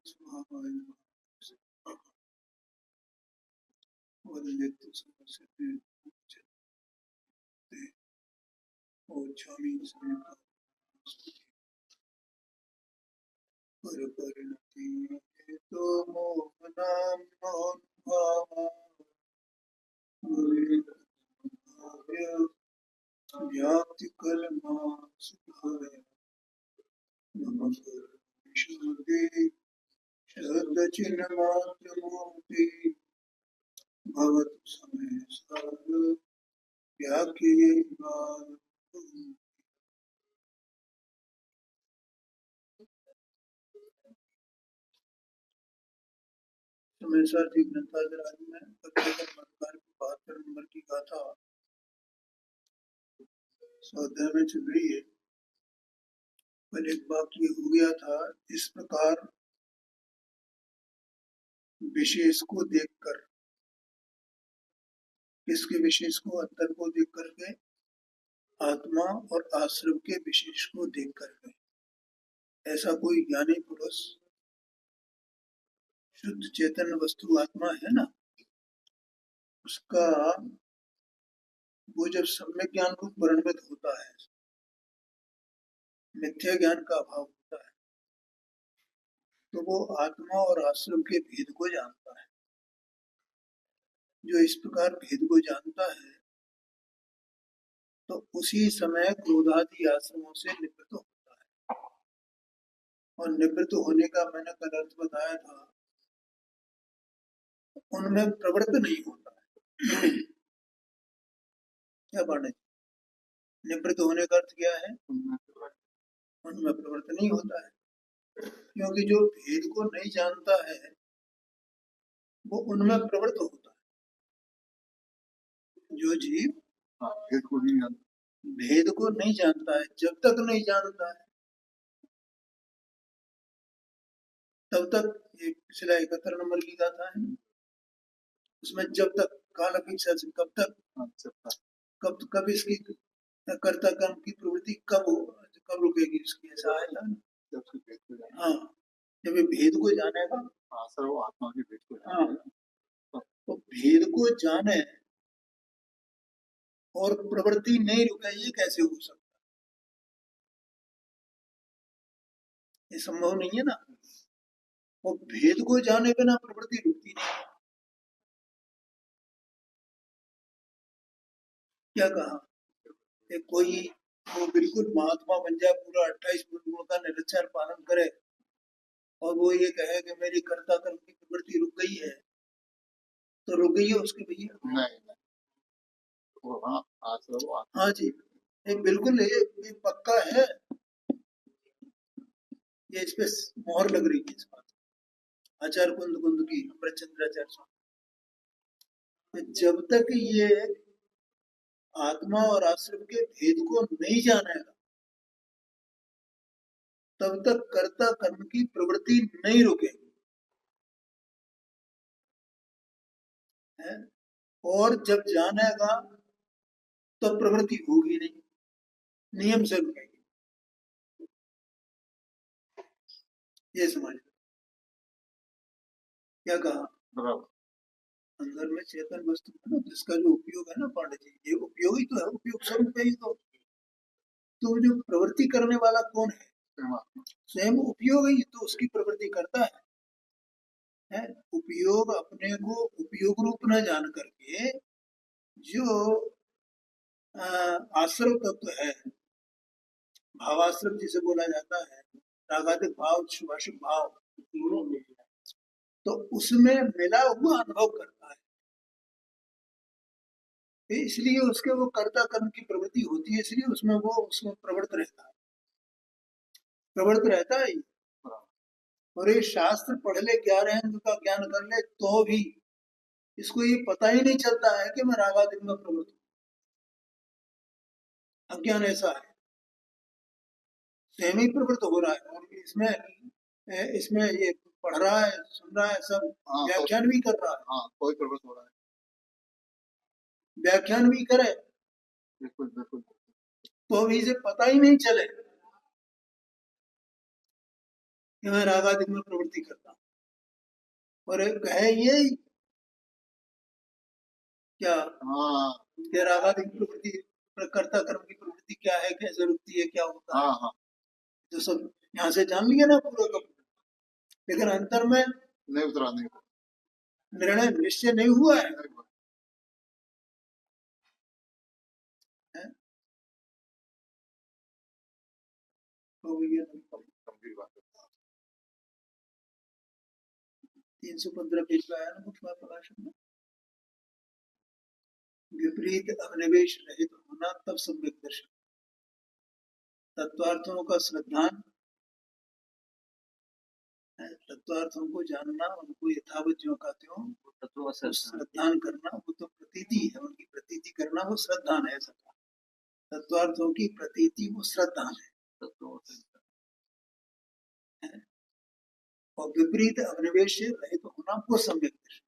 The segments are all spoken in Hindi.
स्वभावाय नमः। वदन्ति समस्यते ओछामि परपरिणति तो मोहनां व्याप्ति कर्मा सुखाय नमः विशुद्धि शब्दचिन्ह मात्र मूर्ति भवतु समय सार व्याख्ये समय सारथी ग्रंथागार में मतकार की 72 नंबर की गाथा स्वाध्याय में चल रही है। पर एक वाक्य हो गया था, इस प्रकार विशेष को देखकर, किसके विशेष को? अंतर को देख करके, आत्मा और आश्रम के विशेष को देख करके। ऐसा कोई ज्ञानी पुरुष, शुद्ध चेतन वस्तु आत्मा है ना, उसका वो जब सम्यक ज्ञान को परिणमित होता है, मिथ्या ज्ञान का अभाव होता है, तो वो आत्मा और आश्रम के भेद को जानता है। जो इस प्रकार भेद को जानता है तो उसी समय क्रोधादि आश्रमों से निवृत्त होता है। और निवृत्त होने का मैंने कल अर्थ बताया था, उनमें प्रवृत्त नहीं होता है। क्या बात है? निवृत्त होने का अर्थ क्या है? उनमें प्रवृत्त नहीं होता है, क्योंकि जो भेद को नहीं जानता है वो उनमें प्रवृत्त होता है। जो जीव भेद को नहीं जानता है, जब तक नहीं जानता है तब तक, ये पिछला 71 नंबर की गाथा है, उसमें जब तक काल अपेक्षा से कब इसकी कर्ता कर्म की प्रवृत्ति कब रुकेगी इसकी, ऐसा आएगा ना। हाँ, जब ये भेद को जानेगा, आत्मा के भेद को जानेगा, तो भेद को जाने और प्रवृत्ति नहीं रुके, ये कैसे हो सकता? ये संभव नहीं है ना। वो भेद को जाने बिना प्रवृत्ति रुकती नहीं। क्या कहा? कोई वो बिल्कुल महात्मा बन जाए, पूरा 28 गुणों का निरक्षर पालन करे और वो ये कहे कि मेरी कर्ता कर्म की प्रवृत्ति रुक गई है, तो रुक गई है उसकी भैया? हाँ जी, ये बिल्कुल ये पक्का है, ये इस पे मोहर लग रही है इस बात। आचार्य कुंद की अमृतचंद्राचार्य स्वामी, जब तक ये आत्मा और आश्रम के भेद को नहीं जानेगा तब तक कर्ता कर्म की प्रवृत्ति नहीं रुकेगी है? और जब जानेगा तो प्रवृत्ति होगी नहीं, नियम से रुकेगी। ये समझ, क्या कहा? अंदर में चेतन वस्तु है ना, जिसका जो उपयोग है ना पांडे जी, ये उपयोगी तो है, उपयोग स्वरूप ही तो जो प्रवृत्ति करने वाला कौन है? स्वयं उपयोग ही तो उसकी प्रवृत्ति करता है? उपयोग अपने को उपयोग रूप न जान करके जो आश्रव तत्व है, भावाश्रव जिसे बोला जाता है, रागादिक भाव, शुभाशुभ भाव, तो उसमें मिला हुआ अनुभव करता है, इसलिए उसके वो कर्ता कर्म की प्रवृत्ति होती है, इसलिए उसमें प्रवृत्त रहता है। और ये शास्त्र पढ़ ले, 11 अंग का ज्ञान कर ले, तो भी इसको ये पता ही नहीं चलता है कि मैं रागादिक में प्रवृत्त हूँ। अज्ञान ऐसा है, स्वयं ही प्रवृत्त हो रहा है, और इसमें ये पढ़ रहा है, सुन रहा है, सब व्याख्यान भी कर रहा है। कोई प्रवृत्त हो रहा है, व्याख्यान भी करे, बिल्कुल तो भी इसे पता ही नहीं चले। कि मैं रागादि में प्रवृत्ति करता हूँ, और कहे ये क्या कि रागादि की प्रवृत्ति, कर्ता कर्म की प्रवृत्ति क्या है, कैसे रुकती है, क्या होता है, तो सब यहाँ से जान लिया ना पूरा का पूरा, लेकिन अंतर में नहीं उतरा, नहीं निर्णय निश्चय नहीं हुआ है। तो ये गंभीर बात है। 315 पेज पे आया ना मुख्य प्रकाशन में, विपरीत अभिनिवेश रहित होना तब सम्यक दर्शन, तत्वार्थों का श्रद्धान, तत्वार्थों को जानना, उनको यथावत ज्यों का त्यों श्रद्धान करना, वो तो प्रतीति है, उनकी प्रतीति करना वो श्रद्धान है। ऐसा तत्वार्थों की प्रतीति वो श्रद्धान है, और विपरीत अभिनिवेश रहित होना वो सम्यक दर्शन।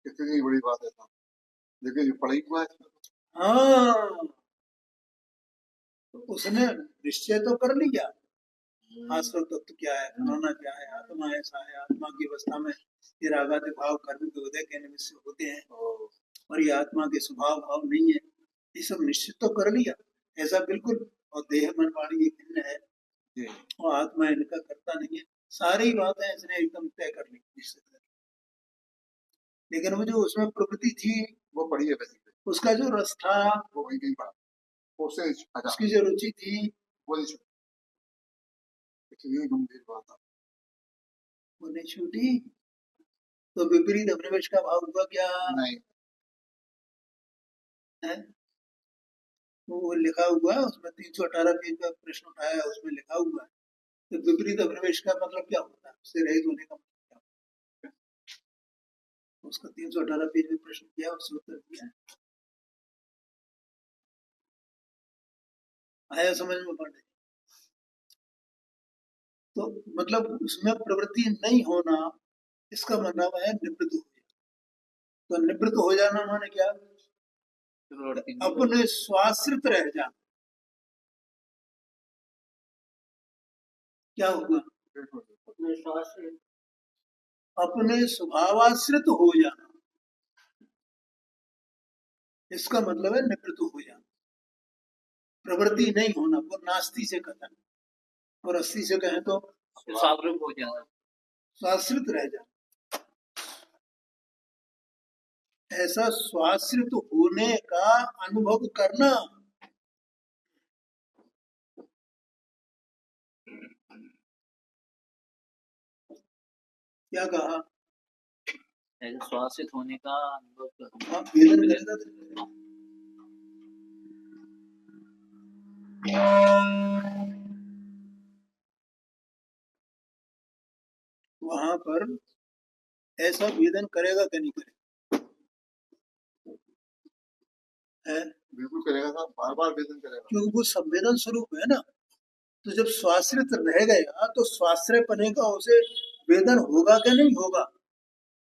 कितनी बड़ी बात है, देखिए पढ़ाई हुआ है। हाँ, तो उसने निश्चय तो कर लिया, आश्रय तत्व क्या है, फलाना क्या है, आत्मा ऐसा है, आत्मा की अवस्था में ये रागादि भाव कर्म के उदय के निमित्त से होते हैं, और ये आत्मा के स्वभाव भाव नहीं है, ये सब निश्चित तो कर लिया ऐसा बिल्कुल, और देह मन वाणी ये भिन्न है, और आत्मा इनका करता नहीं है, सारी बातें इसने एकदम तय कर ली निश्चित। लेकिन वो जो उसमें प्रवृत्ति थी वो पड़ी है, उसका जो रस था वो कहीं पड़ा, उसकी जो रुचि थी वो नहीं छूटी, गंभीर बात है, वो नहीं छूटी। तो विपरीत अभिनिवेश का भाव हुआ क्या? नहीं है? वो लिखा हुआ है उसमें, 318 पेज का प्रश्न उठाया, उसमें लिखा हुआ है तो विपरीत अभिनिवेश का मतलब क्या होता है, उससे रहित होने का मतलब क्या होता है, उसका 318 पेज में प्रश्न किया, उससे उत्तर दिया, आया समझ में पड़े। तो मतलब उसमें प्रवृत्ति नहीं होना, इसका मतलब है निवृत्त हो जाना। तो निवृत्त हो जाना माने क्या? अपने स्वाश्रित रह जाना। क्या होगा? अपने स्वभावाश्रित हो जाना, इसका मतलब है निवृत्त हो जाना, प्रवृत्ति नहीं होना, वो नास्ति से कथन, और अस्सी से कहें तो स्वाश्रित हो जाना, स्वाश्रित रह जाना। ऐसा स्वाश्रित होने का अनुभव करना, क्या कहा? ऐसा स्वाश्रित होने का अनुभव करना, वेदन करेगा वहां पर, ऐसा वेदन करेगा कि नहीं करेगा? है, बिल्कुल करेगा साहब, बार बार वेदन करेगा, क्योंकि वो संवेदन स्वरूप है ना। तो जब स्वाश्रित रह गया तो स्वाश्रय पने का उसे वेदन होगा क्या नहीं होगा?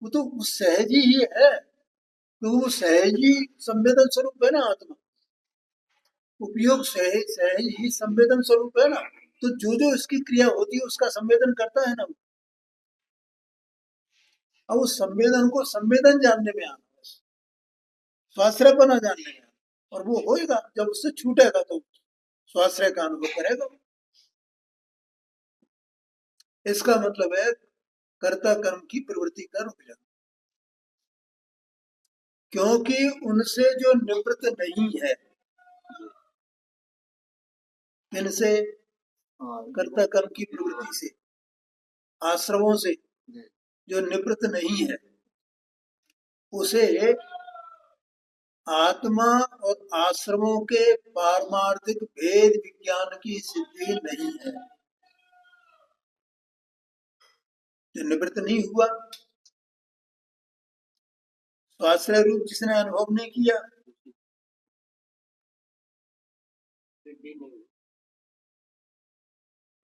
वो तो सहज ही है, क्योंकि वो सहज ही संवेदन स्वरूप है ना आत्मा, उपयोग सहज सहज ही संवेदन स्वरूप है ना। तो जो जो इसकी क्रिया होती है उसका संवेदन करता है ना। अब उस संवेदन को संवेदन जानने में आना, स्वाश्रयपना जानने में, और वो होएगा जब उससे छूटेगा तो स्वाश्रय का अनुभव करेगा। इसका मतलब है कर्ता कर्म की प्रवृत्ति का रुक जाना, क्योंकि उनसे जो निवृत्त नहीं है, इनसे कर्ता कर्म की प्रवृत्ति से, आश्रमों से जो निवृत्त नहीं है, उसे आत्मा और आश्रमों के पारमार्थिक भेद विज्ञान की सिद्धि नहीं है। जो निवृत्त नहीं हुआ, स्वाश्रय रूप जिसने अनुभव नहीं किया,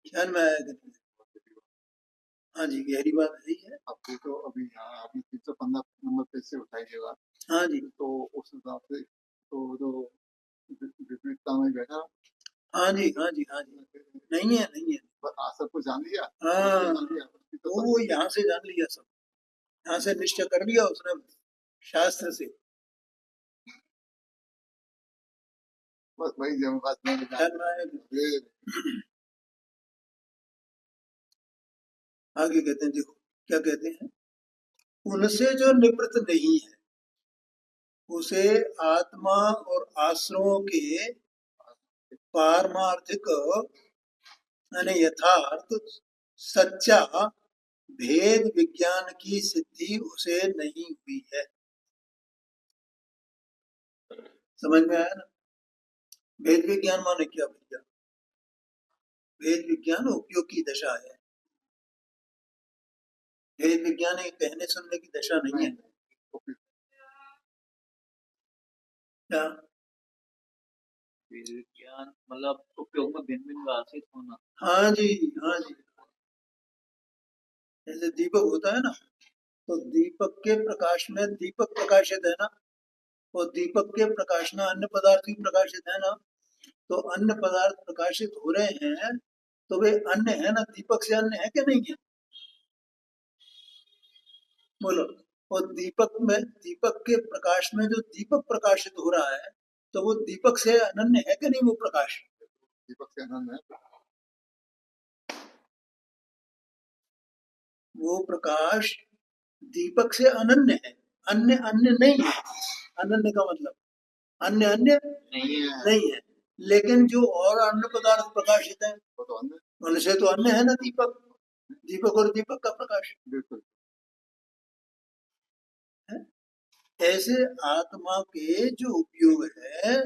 ध्यान में आया? हाँ जी, गहरी बात यही है। आपको तो अभी आपने 315 नंबर पेज से उठाइएगा। हाँ जी, तो उस हिसाब से तो जो विपरीतता में बैठा, हाँ जी, हाँ जी, हाँ जी, नहीं है, नहीं है। सब कुछ जान लिया। हाँ, जान लिया वो यहाँ से जान लिया सब, यहाँ से निश्चय कर लिया उसने शास्त्र से। बस वही जब बात नहीं ख्याल में आया कि- आगे कहते हैं, देखो क्या कहते हैं, उनसे जो निवृत्त नहीं है उसे आत्मा और आश्रमों के पारमार्थिक यानी यथार्थ सच्चा भेद विज्ञान की सिद्धि उसे नहीं हुई है। समझ में आया ना? भेद विज्ञान माने क्या भैया? भेद विज्ञान उपयोग की दशा है। भेद विज्ञान एक कहने सुनने की दशा नहीं है। क्या भेद विज्ञान मतलब उपयोग में भिन्न भिन्न राशित होना। हाँ जी, हाँ जी। जैसे दीपक होता है ना, तो दीपक के प्रकाश में दीपक प्रकाशित है ना, और दीपक के प्रकाश में अन्य पदार्थ भी प्रकाशित है ना, तो अन्य पदार्थ प्रकाशित हो रहे हैं तो वे अन्य है ना, दीपक से अन्य है क्या नहीं है? बोलो। और दीपक में, दीपक के प्रकाश में जो दीपक प्रकाशित हो रहा है तो वो दीपक से अनन्य है कि नहीं वो प्रकाश? दीपक से अनन्य है। वो प्रकाश दीपक से अनन्य है, अन्य अन्य नहीं है। अनन्य का मतलब अन्य अन्य नहीं है। लेकिन जो और अन्य पदार्थ प्रकाशित है वो तो अन्य, उनसे तो अन्य है ना दीपक। दीपक और दीपक का प्रकाश। बिल्कुल। ऐसे आत्मा के जो उपयोग है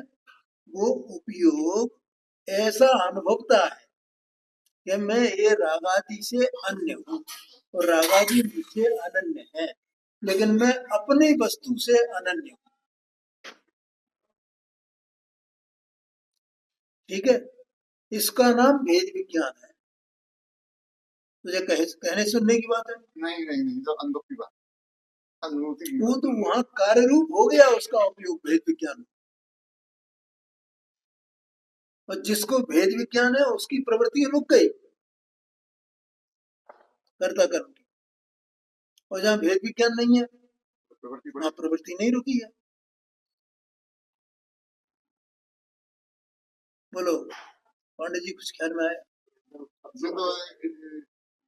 वो उपयोग ऐसा अनुभवता है कि मैं ये रागादि से अन्य हूँ और रागादि मुझसे अनन्य है, लेकिन मैं अपनी वस्तु से अनन्य हूँ। ठीक है, इसका नाम भेद विज्ञान है। तुझे कहने सुनने की बात है? नहीं नहीं नहीं, तो अनुभव की बात, अनुभूति की वो बात। तो वहां कार्य रूप हो गया उसका उपयोग भेद विज्ञान। और जिसको भेद विज्ञान है उसकी प्रवृत्ति रुक गई करता कर्म की, और जहाँ भेद विज्ञान नहीं है वहां प्रवृत्ति नहीं रुकी है। बोलो पांडे जी, कुछ ख्याल में आया?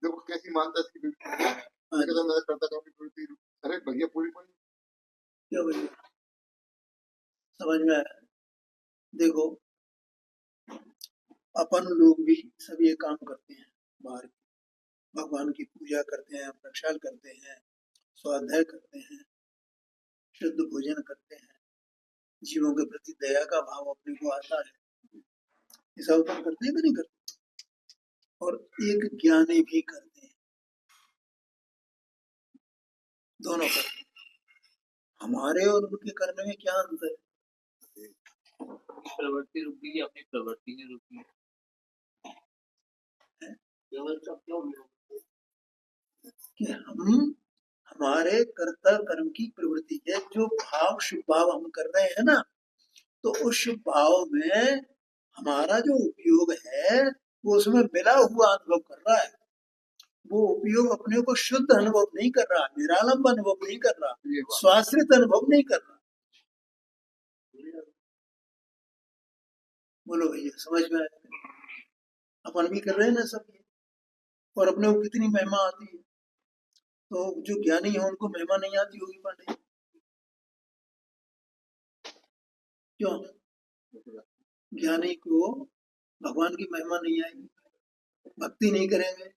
देखो कैसी मानता है, मैं करता काम की प्रवृत्ति। अरे भैया पूरी पूरी क्या भैया समझ में आया? देखो अपन लोग भी सब ये काम करते हैं, बाहर भगवान की पूजा करते हैं, प्रक्षाल करते हैं, स्वाध्याय करते हैं, शुद्ध भोजन करते हैं, जीवों के प्रति दया का भाव अपने को आता है। ये सब अपन करते हैं कि नहीं करते? और एक ज्ञानी भी करते हैं, दोनों करते हैं। हमारे और उनके करने में क्या अंतर है? प्रवृत्ति रुक गई, अपनी प्रवृत्ति नहीं रुकी। कि हम हमारे कर्ता कर्म की प्रवृत्ति है, जो भाव शुभ भाव हम कर रहे हैं ना, तो उस शुभ भाव में हमारा जो उपयोग है वो उसमें मिला हुआ अनुभव कर रहा है। वो उपयोग अपने को शुद्ध अनुभव नहीं कर रहा, निरालंब अनुभव नहीं कर रहा, स्वाश्रित अनुभव नहीं कर रहा। बोलो भैया समझ में आया? अपन भी कर रहे हैं ना सब ये, और अपने को कितनी महिमा आती है। तो जो ज्ञानी है उनको महिमा नहीं आती होगी पांडे? क्यों? ज्ञानी को भगवान की महिमा नहीं आएगी, भक्ति नहीं करेंगे,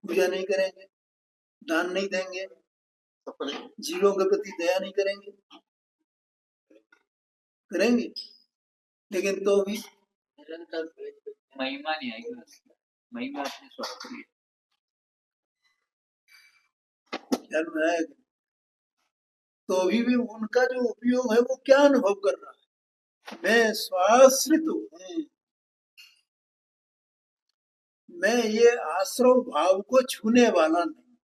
पूजा नहीं करेंगे, दान नहीं देंगे, जीवों के प्रति दया नहीं करेंगे, करेंगे, लेकिन तो भी निरंतर महिमा नहीं आएगी, महिमा अपने स्वार्थ की। ख्याल में आएगा तो अभी भी उनका जो उपयोग है वो क्या अनुभव कर रहा है? मैं स्वाश्रित हूँ, मैं ये आश्रव भाव को छूने वाला नहीं,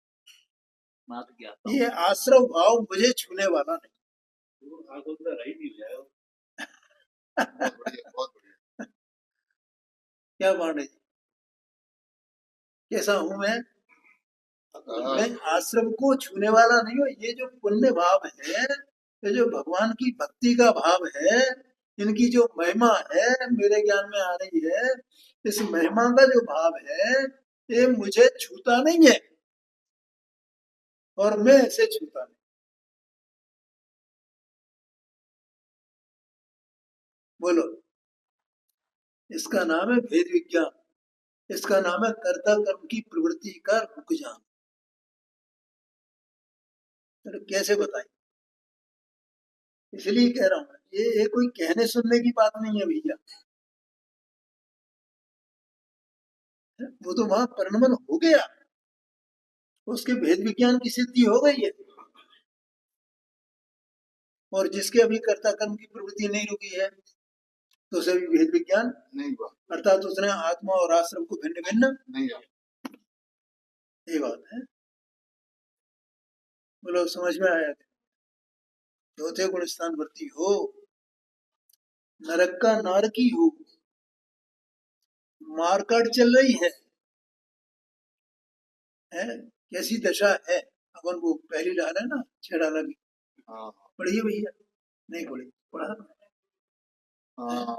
ये आश्रव भाव मुझे छूने वाला नहीं। बहुत बढ़िया, बहुत बढ़िया। क्या पांडे जी, कैसा हूं मैं? मैं आश्रम को छूने वाला नहीं हूं। ये जो पुण्य भाव है, ये जो भगवान की भक्ति का भाव है, इनकी जो महिमा है मेरे ज्ञान में आ रही है, इस महिमा का जो भाव है ये मुझे छूता नहीं है और मैं इसे छूता नहीं। बोलो, इसका नाम है भेद विज्ञान, इसका नाम है कर्ता कर्म की प्रवृत्ति का रुक जाना। तो कैसे बताएं? इसलिए कह रहा हूं, ये कोई कहने सुनने की बात नहीं है भैया। वो तो वहां परिणमन हो गया, उसके भेद विज्ञान की सिद्धि हो गई है। और जिसके अभी कर्ता कर्म की प्रवृत्ति नहीं रुकी है, तो उसे भी भेद विज्ञान नहीं हुआ, अर्थात उसने आत्मा और आश्रम को भिन्न भिन्न नहीं हुआ। ये बात है। बोलो, समझ में आया? चौथे गुण स्थान वर्ती हो, नरक का नारकी हो, मारकाट चल रही है, कैसी दशा है? अपन वो पहली डाल है ना, 6 डाला की हाँ पढ़िए भैया। नहीं पढ़ी, पढ़ा हाँ,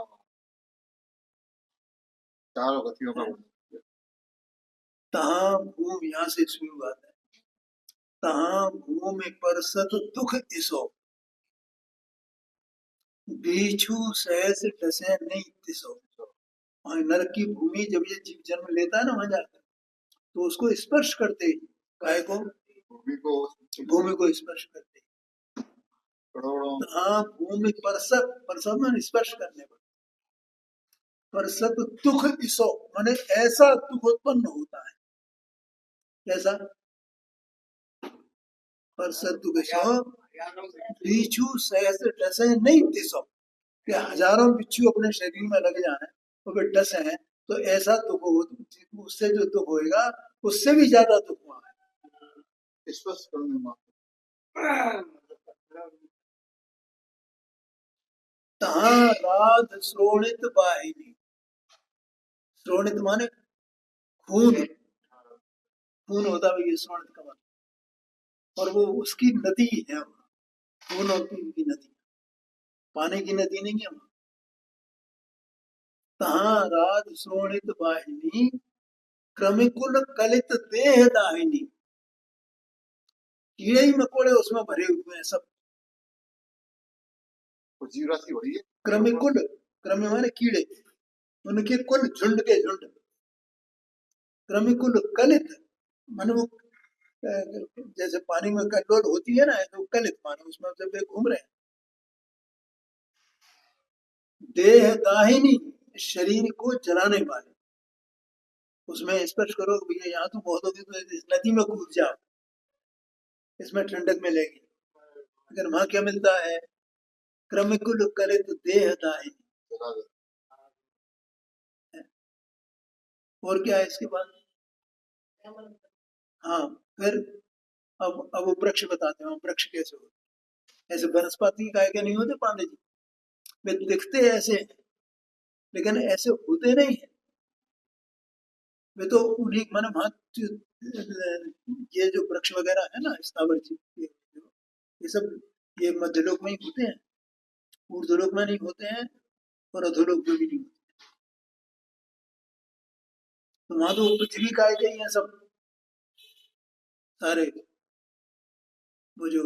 चारों गतियों का तहा भूम, यहाँ से शुरू बात है। तहा भूमि पर सत दुख इसो, बीछू सहस डसे नहीं तिसो। वहां नरक की भूमि जब ये जीव जन्म लेता है ना, वहां जाकर तो उसको स्पर्श करते ही, काय को, भूमि को स्पर्श करते ही। करोड़ों हाँ, भूमि परसत, परसत माने स्पर्श करने पर, परसत दुख इसो माने ऐसा दुख उत्पन्न होता है। कैसा? परसत दुख इसो, बीछू सहस्र डसे नहीं तिसो, कि हजारों बिच्छू अपने शरीर में लग जाए तो वे डस हैं, तो ऐसा दुख हो, उससे जो दुख होएगा उससे भी ज्यादा दुख हुआ है। स्पर्श करने में तहा राध श्रोणित वाहिनी, श्रोणित माने खून, खून होता है ये श्रोणित का मतलब, और वो उसकी नदी है, खून और खून की नदी, पानी की नदी नहीं है। तहा राध श्रोणित वाहिनी, क्रमिकुल कलित देह दाहिनी, कीड़े ही मकोड़े उसमें भरे हुए हैं सब। जीव राशि बड़ी है। क्रमिकुल, क्रम माने कीड़े, उनके कुल झुंड के झुंड। क्रमिकुल कलित माने वो जैसे पानी में कल्लोल होती है ना, तो कलित माने उसमें जब वे घूम रहे हैं। देह दाहिनी, शरीर को जलाने वाले, उसमें स्पर्श करो भैया, यहाँ तो बहुत होगी तो इस नदी में कूद जाओ, इसमें ठंडक मिलेगी। लेकिन वहां क्या मिलता है? क्रमिकुल कलित देह दाहिनी। और क्या है इसके बाद? हाँ, फिर अब वो वृक्ष बताते हैं, वृक्ष कैसे होते? ऐसे वनस्पति काय के नहीं होते पांडे जी, वे दिखते ऐसे हैं लेकिन ऐसे होते नहीं है। वे तो उन्हीं मन वहां ये जो वृक्ष वगैरह है ना, स्थावर जी, ये सब ये मध्यलोक में ही होते हैं, ऊर्ध्वलोक में नहीं होते हैं और अधोलोक में भी नहीं होते। तो वहां तो पृथ्वी काय के ही है सब सारे, वो जो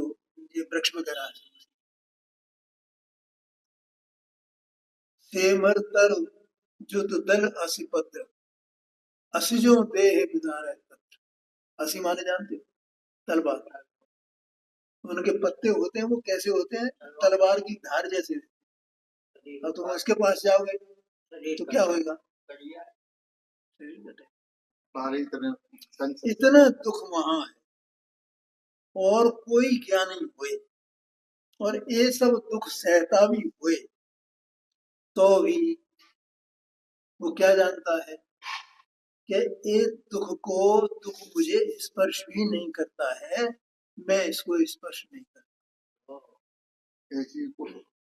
ये वृक्ष वगैरह है। सेमर तर जुत दल असि पत्र, असि जो देह विदार है पत्र, असि माने जानते हो? तलवार। उनके पत्ते होते हैं, वो कैसे होते हैं? तलवार की धार जैसे। और तुम उसके पास जाओगे तो क्या होगा? इतना दुख वहां है और कोई क्या नहीं हुए, और ये सब दुख सहता भी हुए तो भी वो क्या जानता है कि ये दुख मुझे स्पर्श भी नहीं करता है, मैं इसको स्पर्श नहीं करता। ऐसी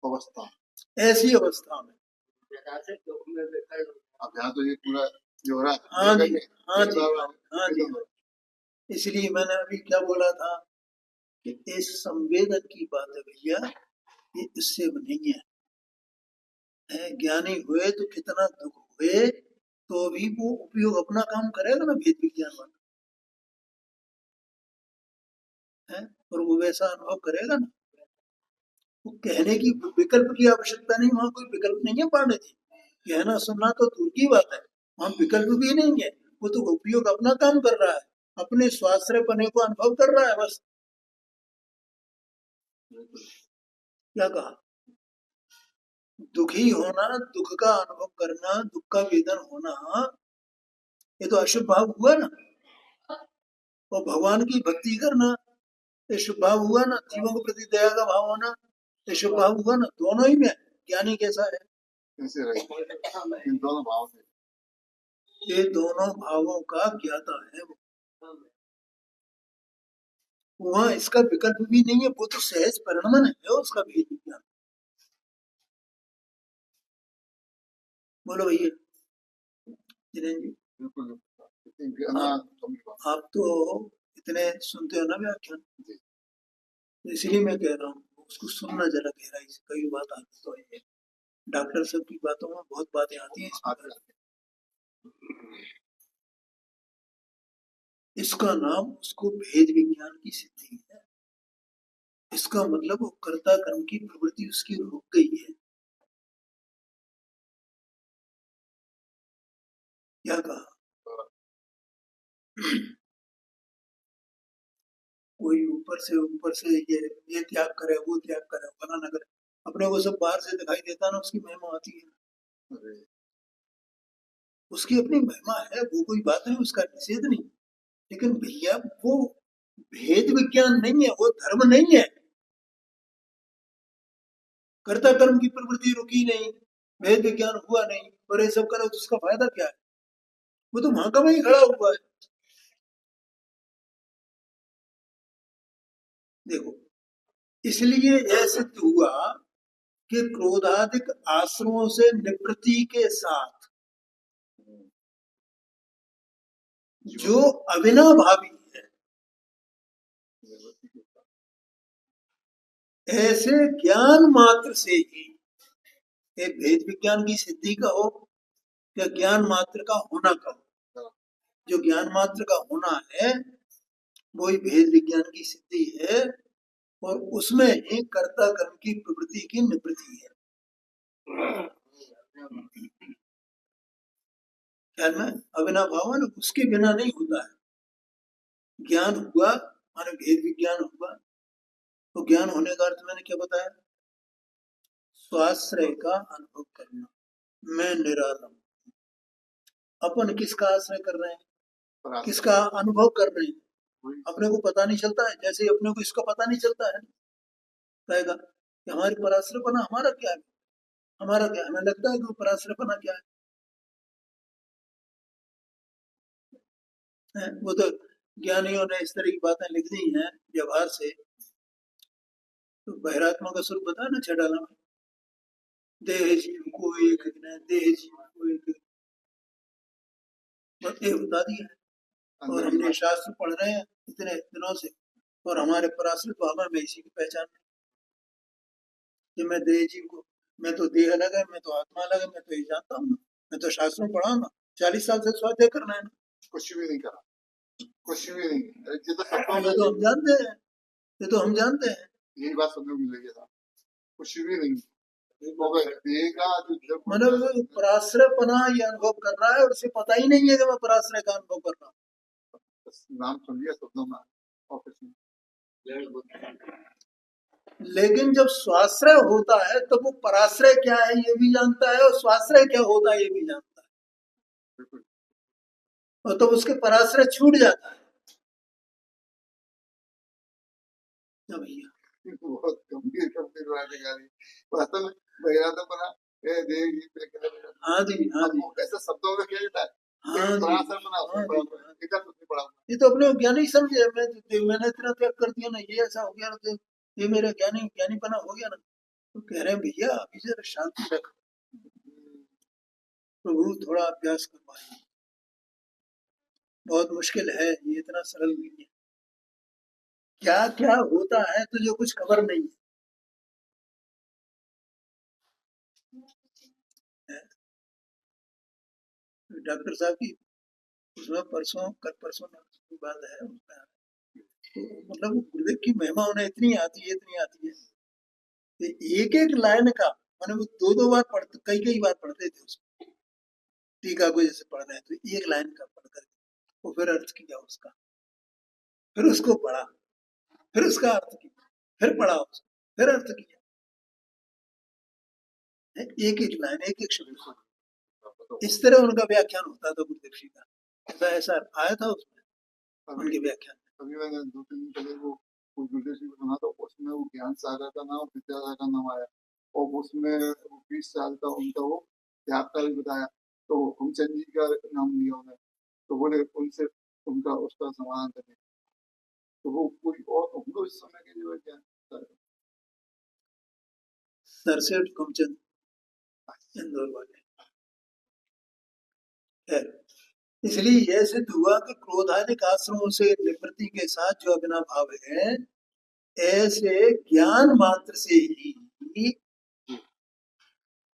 अवस्था, ऐसी अवस्था में अब यहाँ तो ये पूरा जो हो रहा है हाँ जी, ये हाँ जी, करके हाँ जी। इसलिए मैंने अभी क्या बोला था कि इस संवेदन की बात है भैया, ये इससे नहीं है। ज्ञानी हुए तो कितना दुख हुए तो भी वो उपयोग अपना काम करेगा ना भेद विज्ञान वाला, है, और वो वैसा अनुभव करेगा ना। वो कहने की विकल्प की आवश्यकता नहीं, वहां कोई विकल्प नहीं है पांडे जी। कहना सुनना तो दूर की बात है, वहां विकल्प भी नहीं है। वो तो उपयोग अपना काम कर रहा है, अपने स्वाश्रय पने को अनुभव कर रहा है बस। क्या कहा? दुखी होना, दुख का अनुभव करना, दुख का वेदन होना, ये तो अशुभ भाव हुआ ना। और भगवान की भक्ति करना, ये शुभ भाव हुआ ना। जीवों के प्रति दया का भाव होना, ये शुभ भाव हुआ ना। दोनों ही में ज्ञानी कैसा है? कैसे रहे इन दोनों भाव से ये दोनों भावों का ज्ञाता है वो। वहां इसका विकल्प भी नहीं है, वो तो सहज परिणमन है उसका भेद विज्ञान। बोलो भैया जिनेन्द्र जी, बिल्कुल इतनी गहना समझ बात आप तो इतने सुनते हो ना व्याख्यान, जी। तो इसलिए मैं कह रहा हूँ उसको सुनना जरा गहराई से। कई बात आती तो है, डॉक्टर सब की बातों में बहुत बातें आती हैं इसमें। आते आते इसका नाम उसको भेद विज्ञान की सिद्धि है। इसका मतलब वो कर्ता कर्म की प्रवृत्ति उसकी रुक गई है। क्या कहा? कोई ऊपर से ये त्याग करे, वो त्याग करे, फला न करे, अपने को सब बाहर से दिखाई देता ना, उसकी महिमा आती है। अरे उसकी अपनी महिमा है, वो कोई बात नहीं, उसका निषेध नहीं। लेकिन भैया वो भेद विज्ञान नहीं है, वो धर्म नहीं है। कर्ता कर्म की प्रवृत्ति रुकी नहीं, भेद विज्ञान हुआ नहीं, और ये सब करो तो उसका फायदा क्या है? वो तो वहां का वहीं खड़ा हुआ है। देखो, इसलिए यह सिद्ध हुआ कि क्रोधाधिक आश्रमों से निवृत्ति के साथ जो अविनाभावी है, ऐसे ज्ञान मात्र से ही, एक भेद विज्ञान की सिद्धि का हो या ज्ञान मात्र का होना का हो, जो ज्ञान मात्र का होना है वही भेद विज्ञान की सिद्धि है। और उसमें ही कर्ता कर्म की प्रवृत्ति की निवृत्ति है। ख्याल में अविनाभावन उसके बिना नहीं होता है। ज्ञान हुआ माने भेद विज्ञान हुआ, तो ज्ञान होने का अर्थ मैंने क्या बताया? स्वाश्रय का अनुभव करना। मैं निरालम, अपन किसका आश्रय कर रहे हैं, किसका अनुभव कर रहे हैं? अपने को पता नहीं चलता है, जैसे अपने को इसका पता नहीं चलता है। कहेगा कि हमारी पराश्रयपना हमारा क्या है, हमारा क्या, हमें लगता है कि वो पराश्रयपना क्या है। वो तो ज्ञानियों ने इस तरह की बातें लिख दी हैं व्यवहार से। तो बहिरात्मा का स्वरूप बता ना छठाला में, देह जीव को एक न, देह जीव को एक, ये बता दिया है। और हमने शास्त्र पढ़ रहे हैं इतने दिनों से, और हमारे पराश्रित भाव में इसी की पहचान है कि मैं देह जीव को, मैं तो देह अलग है, मैं तो आत्मा अलग है, मैं तो ये जानता हूँ, मैं तो शास्त्रों में पढ़ा ना, 40 साल से स्वाध्याय करना है ना। कुछ भी नहीं करा, कुछ भी नहीं। ये तो ये तो हम जानते हैं, ये तो हम जानते हैं। यही बात सुनने को मिलेगी था, कुछ भी नहीं। मतलब पराश्रयपना ये अनुभव कर रहा है और उसे पता ही नहीं है कि मैं पराश्रय का अनुभव कर रहा हूँ। नाम सुन लिया शब्दों में ऑफिस में। लेकिन जब स्वाश्रय होता है तब वो पराश्रय क्या है ये भी जानता है, और स्वाश्रय क्या होता है ये भी जानता है, और तब उसके पराश्रय छूट जाता है ना भैया। बहुत गंभीर गंभीर बातें करी वास्तव में। बहिरातपना हाँ जी, हाँ जी, ऐसे शब्दों में क्या देता है। हाँ जी, पड़ा ये तो अपने ज्ञानी ही समझे। मैंने इतना त्याग कर दिया ना, ये ऐसा हो गया ना, तो ये मेरा ज्ञानीपना हो गया ना। तो कह रहे हैं भैया अभी जरा शांति रख, प्रभु थोड़ा अभ्यास करवाइए, बहुत मुश्किल है, ये इतना सरल नहीं है। क्या क्या होता है तो जो कुछ खबर नहीं है। डॉक्टर साहब की उसमें कल परसों की बात है उसमें, तो मतलब गुरुदेव की महिमा उन्हें इतनी आती है, इतनी आती है कि एक एक लाइन का मैंने वो दो बार पढ़ते, कई बार पढ़ते थे उसको, टीका को जैसे पढ़ रहे हैं तो एक लाइन का पढ़ कर वो फिर अर्थ किया उसका, फिर उसको पढ़ा, फिर उसका अर्थ किया, फिर पढ़ा उसको, फिर अर्थ किया, एक एक लाइन, एक एक शब्द। इस तरह उनका व्याख्यान होता था गुरुदेव जी का, ऐसा आया था उसमें उनके व्याख्यान। अभी मैंने 2-3 दिन पहले वो गुरुदेव जी को सुना, तो उसमें वो ज्ञान सागर का नाम, विद्यासागर का नाम आया, और उसमें 20 साल का उनका वो त्याग का भी बताया, तो हुमचंद जी का नाम लिया उन्होंने, तो बोले उनसे उनका उसका समाधान करें, तो वो कोई और उनको इस समय के जो है क्या सरसेठ हुमचंद इंदौर वाले है। इसलिए यह सिद्ध हुआ कि क्रोधादिक आश्रमों से निवृत्ति के साथ जो अविनाभाव है, ऐसे ज्ञान मात्र से ही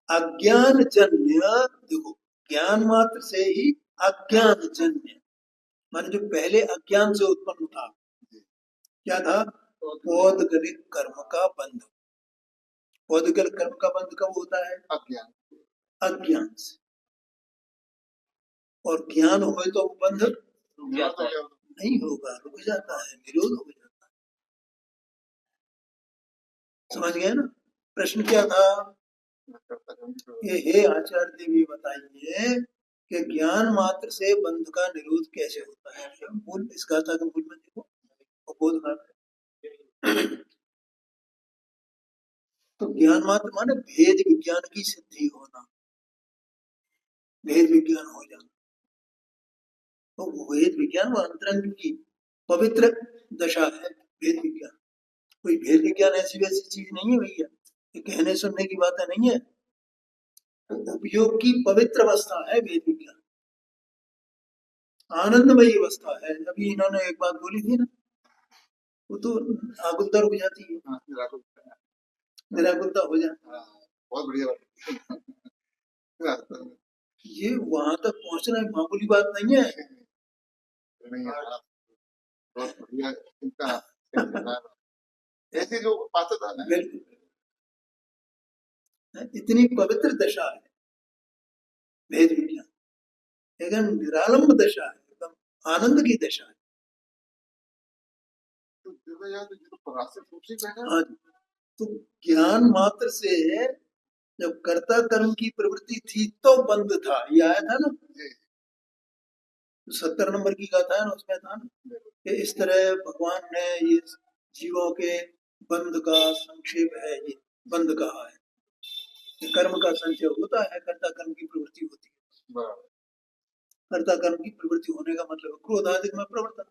अज्ञान जन्य, देखो ज्ञान मात्र से ही अज्ञान जन्य, माने जो पहले अज्ञान से उत्पन्न था, क्या था? पौद्गलिक कर्म का बंध। पौद्गलिक कर्म का बंध कब होता है? अज्ञान, अज्ञान से। और ज्ञान हो तो वो बंध नहीं होगा, रुक जाता है, निरोध हो जाता है। समझ गए ना? प्रश्न क्या था कि हे आचार्य देवी बताइए कि ज्ञान मात्र से बंध का निरोध कैसे होता है। मूल इस गाथा के मूल में देखो, बोध तो ज्ञान मात्र माने भेद विज्ञान की सिद्धि होना, भेद विज्ञान हो जाना। तो भेद विज्ञान वो अंतरंग की पवित्र दशा है, भेद विज्ञान। कोई भेद विज्ञान ऐसी वैसी चीज नहीं है भैया, ये कहने सुनने की बातें नहीं है, उपयोग की पवित्र अवस्था है भेद विज्ञान, आनंदमयी अवस्था है। अभी इन्होंने एक बात बोली थी ना, वो तो आगुलता रुक जाती है, निराकुलता हो जाता है। बहुत बढ़िया ये वहां तक पहुंचना मामूली बात नहीं है। बहुत बढ़िया इनका ऐसी जो पात्रता है, बिल्कुल इतनी पवित्र दशा है भेद विज्ञान, एकदम निरालंब दशा है, एकदम आनंद की दशा है। हाँ, तो ज्ञान मात्र से जब कर्ता कर्म की प्रवृत्ति थी तो बंध था, ये आया था ना, 70 नंबर की गाथा है ना, उसमें था ना कि इस तरह भगवान ने ये जीवों के बंध का संक्षेप है, ये बंध कहा है कि कर्म का संचय होता है, कर्ता कर्म की प्रवृत्ति होती है। कर्ता कर्म की प्रवृत्ति होने का मतलब क्रोध आदि में प्रवर्तन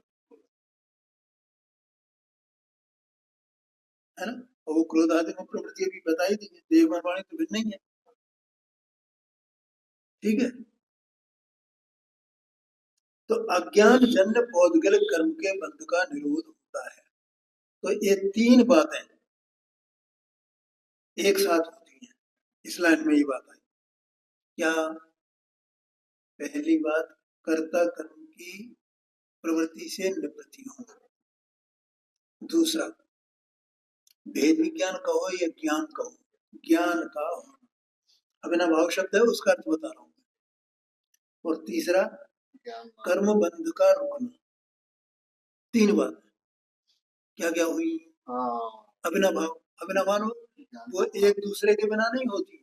है ना, और वो क्रोध आदि में प्रवृत्ति अभी बताई थी, देह मन वाणी तो भिन्न नहीं है, ठीक है। तो अज्ञान जन्य पौद्गलिक कर्म के बंध का निरोध होता है। तो ये तीन बातें एक साथ होती हैं, इस लाइन में ये बात आई। क्या? पहली बात, कर्ता कर्म की प्रवृत्ति से निवृत्ति होना। दूसरा, भेद विज्ञान कहो या ज्ञान कहो, ज्ञान का होना, अविनाभाव शब्द है उसका अर्थ बता रहा हूं। और तीसरा, कर्म बंध का रुकना। तीन बात क्या क्या हुई? अविनाभाव, अविनाभाव वो एक दूसरे के बिना नहीं होती,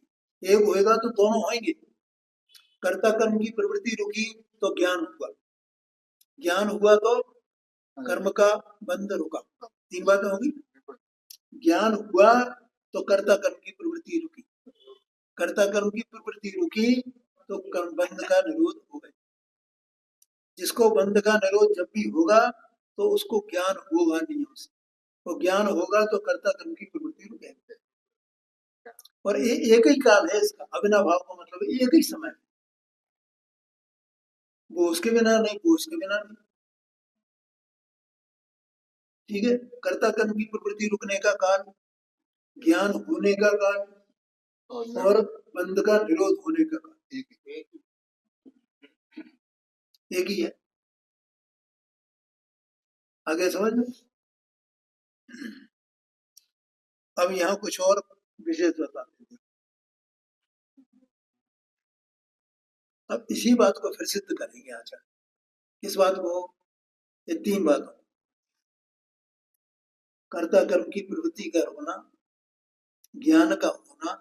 एक होएगा तो दोनों होंगे। कर्ता कर्म की प्रवृत्ति रुकी तो ज्ञान हुआ, ज्ञान हुआ तो कर्म का बंध रुका, तीन बातें होगी। ज्ञान हुआ तो कर्ता कर्म की प्रवृत्ति रुकी, कर्ता कर्म की प्रवृत्ति रुकी तो कर्म बंध का निरोध हो गया। जिसको बंध का निरोध जब भी होगा तो उसको ज्ञान होगा नियम से, तो ज्ञान होगा तो कर्ता कर्म की प्रवृत्ति रुकेगी। और एक ही काल है इसका, अविनाभाव का मतलब एक ही समय, वो उसके बिना नहीं, वो उसके बिना नहीं। ठीक है, कर्ता कर्म की प्रवृत्ति रुकने का काल, ज्ञान होने का काल, और बंध का निरोध होने का काल एक ही है। आगे समझ में। अब यहाँ कुछ और विशेष बताते हैं। अब इसी बात को फिर सिद्ध करेंगे आचार्य। इस बात को, ये तीन बातों, कर्ता कर्म की प्रवृत्ति का होना, ज्ञान का होना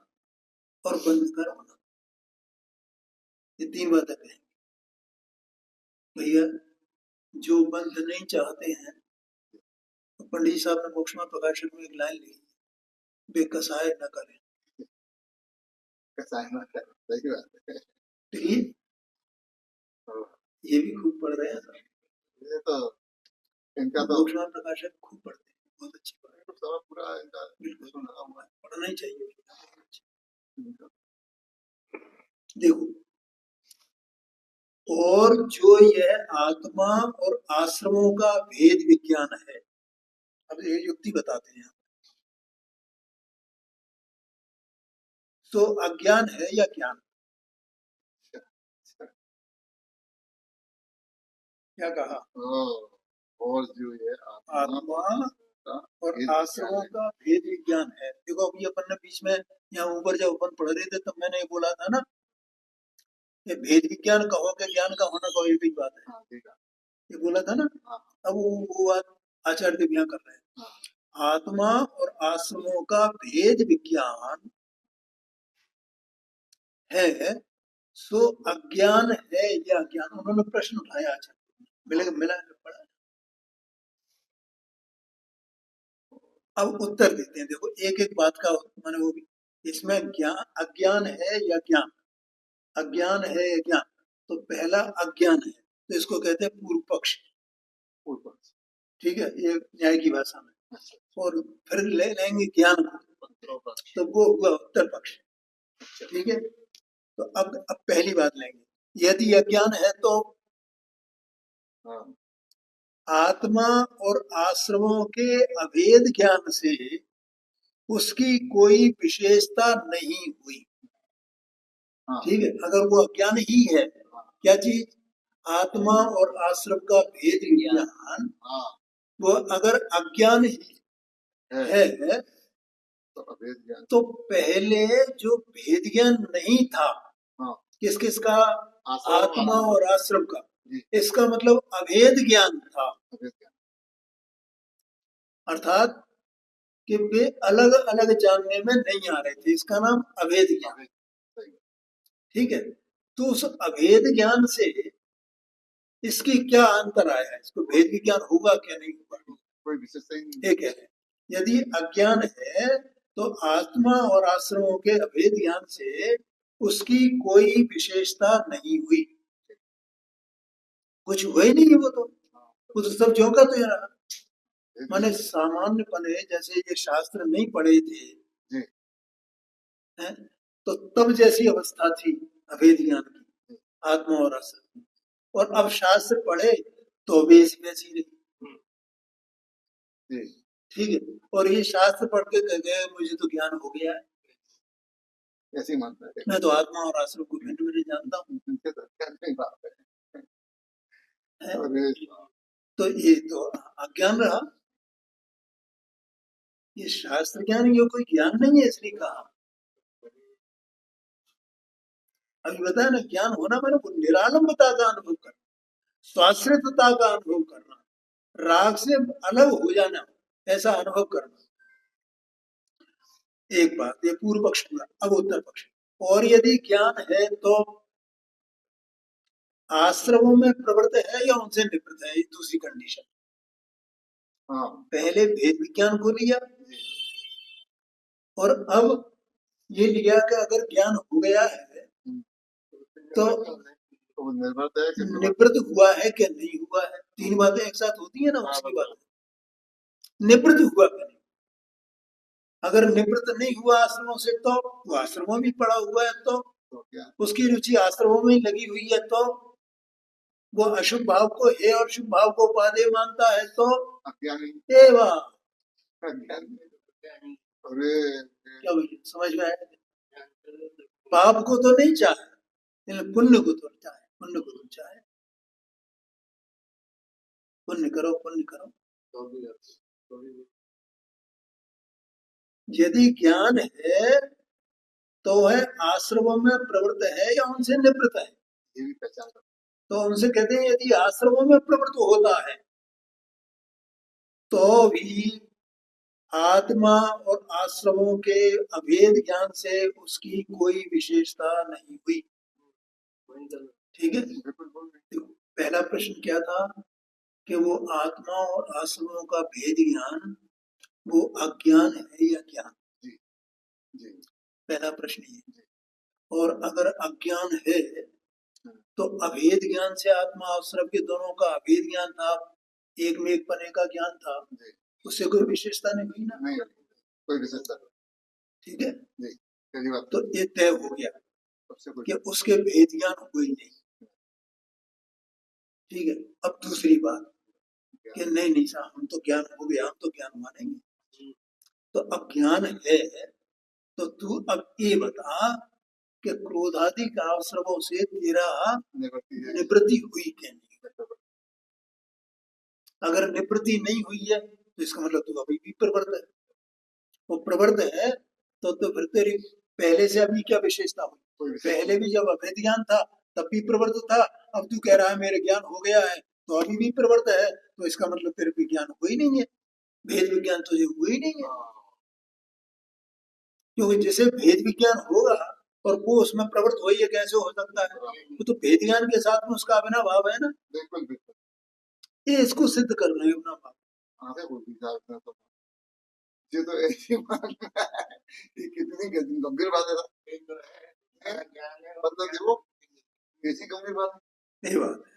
और बंध का होना, ये तीन बातें कहेंगे। भैया जो बंध नहीं चाहते हैं, तो पंडित साहब ने मोक्षमा प्रकाशन में एक लाइन लिखी, वे कसाय न करें। कसाय न करें, सही बात है। ठीक, ये भी खूब पढ़ रहे हैं सब। ये तो इनका तो मोक्षमा प्रकाशन खूब पढ़ते हैं, बहुत अच्छी बात है। सब पूरा इनका बिल्कुल पढ़ना ही चाहिए। देखो, और जो यह आत्मा और आश्रमों का भेद विज्ञान है, अब ये युक्ति बताते हैं, तो अज्ञान है या ज्ञान? क्या कहा? और जो ये आत्मा और आश्रमों का भेद विज्ञान है। देखो अभी अपन ने बीच में यहाँ ऊपर जब अपन पढ़ रहे थे तब मैंने ये बोला था ना, ये भेद विज्ञान कहो कि ज्ञान का होना कहो, एक ही बात है, ये बोला था ना। अब वो बात आचार्य देव यहाँ कर रहे हैं। आत्मा और आश्रमों का भेद विज्ञान है, सो अज्ञान है या ज्ञान? उन्होंने प्रश्न उठाया आचार्य, मिला पड़ा। अब उत्तर देते हैं। देखो एक एक बात का माने वो भी, इसमें ज्ञान अज्ञान है या ज्ञान, अज्ञान है या ज्ञान। तो पहला अज्ञान है, तो इसको कहते हैं पूर्व पक्ष। ठीक है, ये न्याय की भाषा में। और फिर ले लेंगे ज्ञान को, तो वो हुआ उत्तर पक्ष। ठीक है, तो अब पहली बात लेंगे। यदि अज्ञान है तो आत्मा और आश्रमों के अभेद ज्ञान से उसकी कोई विशेषता नहीं हुई। ठीक है, अगर वो अज्ञान ही है, क्या चीज? आत्मा और आश्रम का भेद विज्ञान, वो अगर अज्ञान ही है तो पहले जो भेद ज्ञान नहीं था, किस किस का? आत्मा और आश्रम का, इसका मतलब अभेद ज्ञान था। अर्थात कि वे अलग अलग जानने में नहीं आ रहे थे, इसका नाम अभेद ज्ञान। ठीक है, तो उस अभेद ज्ञान से इसकी क्या अंतर आया है? इसको भेद विज्ञान होगा क्या नहीं होगा? कोई विशेषता ही नहीं। एक है, यदि अज्ञान है तो आत्मा और आश्रमों के अभेद ज्ञान से उसकी कोई विशेषता नहीं हुई, कुछ हुआ ही नहीं। वो तो सब ज्यों का तो रहा। माने सामान्य पने, जैसे ये शास्त्र नहीं पढ़े थे हैं, तो तब जैसी अवस्था थी अभेद ज्ञान की, आत्मा और आश्रम। और अब शास्त्र पढ़े तो वैसी रही। ठीक है, और ये शास्त्र पढ़ के कह गए मुझे तो ज्ञान हो गया है, ऐसे मानता है। मैं तो आत्मा और आश्रम को भिन्न भिन्न जानता हूँ। तो ये तो अज्ञान रहा, ये शास्त्र ज्ञान, ये कोई ज्ञान नहीं है, इसलिए कहा। अभी बताया ना, ज्ञान होना मैंने वो निरालंबता का अनुभव करना, स्वाश्रितता का अनुभव करना, राग से अलग हो जाना, ऐसा अनुभव करना। एक बात, ये पूर्व पक्ष पूरा। अब उत्तर पक्ष, और यदि ज्ञान है तो आश्रमों में प्रवृत्त है या उनसे निवृत्त है, ये दूसरी कंडीशन। पहले भेद विज्ञान को लिया और अब ये लिया कि अगर ज्ञान हो गया है तो निवृत्त हुआ है कि नहीं हुआ है। तीन बातें एक साथ होती है ना, उसकी बात निवृत्त हुआ कि नहीं। अगर निवृत्त नहीं हुआ आश्रमों से तो वो आश्रमों में पड़ा हुआ है, तो उसकी रुचि आश्रमों में लगी हुई है, तो वो अशुभ भाव को हे और शुभ भाव को उपादेय मानता है तो अज्ञानी एवा। अज्ञानी। अरे क्या भैया समझ में आया? पाप को तो नहीं चाहे, लेकिन पुण्य को तो चाहे, पुण्य को तो चाहे। पुण्य करो, पुण्य करो। यदि ज्ञान है तो है आश्रमों में प्रवृत्त है या उनसे निवृत्त है, ये भी पहचान। तो उनसे कहते हैं यदि आश्रमों में प्रवृत्त होता है तो भी आत्मा और आश्रमों के अभेद ज्ञान से उसकी कोई विशेषता नहीं हुई। ठीक है, तो पहला प्रश्न क्या था कि वो आत्मा और आश्रमों का भेद ज्ञान वो अज्ञान है या ज्ञान? जी। पहला प्रश्न ये। और अगर अज्ञान है तो अभेद ज्ञान से आत्मा आश्रम के दोनों का अभेद ज्ञान था, एक में एक पने का ज्ञान था, उससे कोई विशेषता नहीं हुई ना? नहीं, कोई विशेषता। ठीक है जी, पहली बात तो ये तय हो गया कि उसके भेद ज्ञान हुए नहीं। ठीक है, अब दूसरी बात कि नहीं नहीं साहब हम तो ज्ञान हो गया, हम तो ज्ञान मानेंगे। तो अब ज्ञान है तो तू अब ये बता कि क्रोधादि का अवसरों से तेरा निवृत्ति हुई क्या नहीं? अगर निवृत्ति नहीं हुई है तो इसका मतलब तू अभी भी प्रवृत्त है। वो प्रवृत्त है तो फिर तेरी पहले से अभी क्या विशेषता हुई? पहले भी जब अभेद ज्ञान था तब भी प्रवृत्त था, अब तू कह रहा है मेरे ज्ञान हो गया है तो अभी भी प्रवृत्त है, तो इसका मतलब तेरे को ज्ञान हुआ ही नहीं है, भेद विज्ञान तुझे हुआ ही नहीं है। क्योंकि जैसे भेद विज्ञान होगा और वो उसमें प्रवृत्त हो, ये कैसे हो सकता है? तो भेद ज्ञान के साथ में उसका अभिनव भाव है ना। बिल्कुल बिल्कुल, ये इसको सिद्ध करना है अपना भाव। ये तो ऐसी बात ये कितनी गंभीर बात है। मतलब देखो ऐसी गंभीर बात नहीं बात है।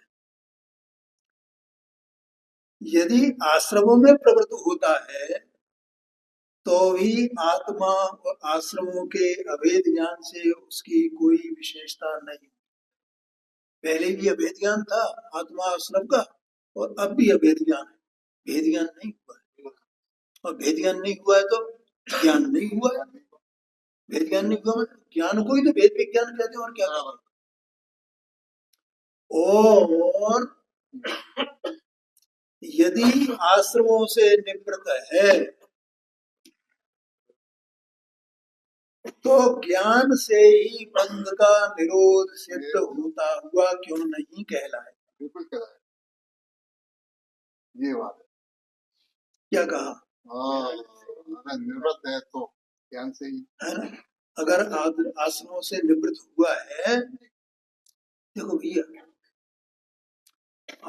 यदि आश्रमों में प्रवृत्त होता है तो भी आत्मा और आश्रमों के अभेद ज्ञान से उसकी कोई विशेषता नहीं। पहले भी अभेद ज्ञान था आत्मा आश्रम का और अब भी अभेद ज्ञान है, भेद ज्ञान नहीं हुआ है। और भेद ज्ञान नहीं हुआ है तो ज्ञान नहीं हुआ है। भेद ज्ञान नहीं हुआ ज्ञान को ही तो भेद विज्ञान कहते हैं, और क्या कहते हैं? और यदि आश्रमों से निवृत्त है तो ज्ञान से ही बंध का निरोध सिद्ध होता हुआ क्यों नहीं कहलाए? बिल्कुल कहलाए, ये बात है। क्या कहा? अगर निवृत्त है तो ज्ञान से ही है ना। अगर आश्रमों से निवृत्त हुआ है, देखो भैया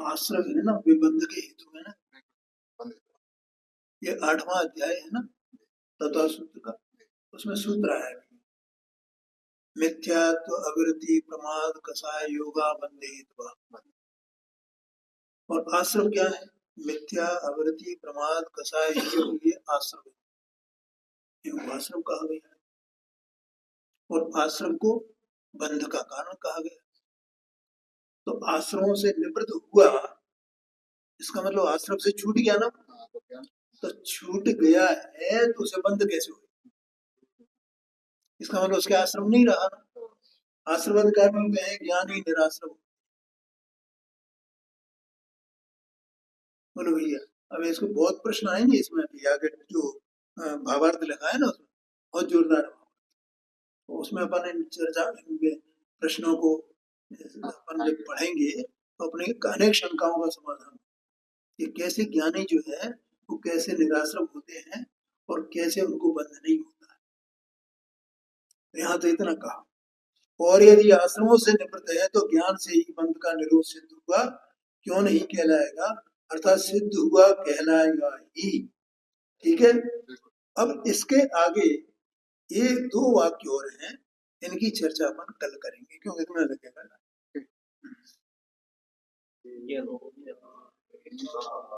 आश्रम है ना विबंध के हेतु है ना, ये 8वां अध्याय है ना तत्व सूत्र का, उसमें सूत्र है मिथ्यात्व अविरति प्रमाद कसाय योगा बंधेत्वा। और आश्रम क्या है? मिथ्या अविरति प्रमाद कसाय योग, ये आश्रम है, आश्रम कहा गया है। और आश्रम को बंध का कारण कहा गया। तो आश्रमों से निवृत्त हुआ इसका मतलब आश्रम से छूट गया ना। तो छूट गया है तो उसे बंध कैसे हुआ? इसका मतलब उसके आश्रम नहीं रहा ना। आश्रम अधिकार में है ज्ञान ही निराश्रम। बोलो भैया अब इसको बहुत प्रश्न आएंगे इसमें भी आगे जो भावार्थ लिखा है ना उसमें बहुत जोरदार है। तो उसमें अपन चर्चा प्रश्नों को अपन जब पढ़ेंगे तो अपने अनेक शंकाओं का समाधान, ये कैसे ज्ञानी जो है वो कैसे निराश्रम होते हैं और कैसे उनको बंध नहीं होता है। यहाँ तो इतना कहा। और यदि आश्रमों से निवृत्त है तो ज्ञान से ही बंध का निरोध सिद्ध हुआ क्यों नहीं कहलाएगा, अर्थात सिद्ध हुआ कहलाएगा ही। ठीक है, अब इसके आगे ये 2 वाक्य और हैं, इनकी चर्चा अपन कल करेंगे क्योंकि इतना लगेगा।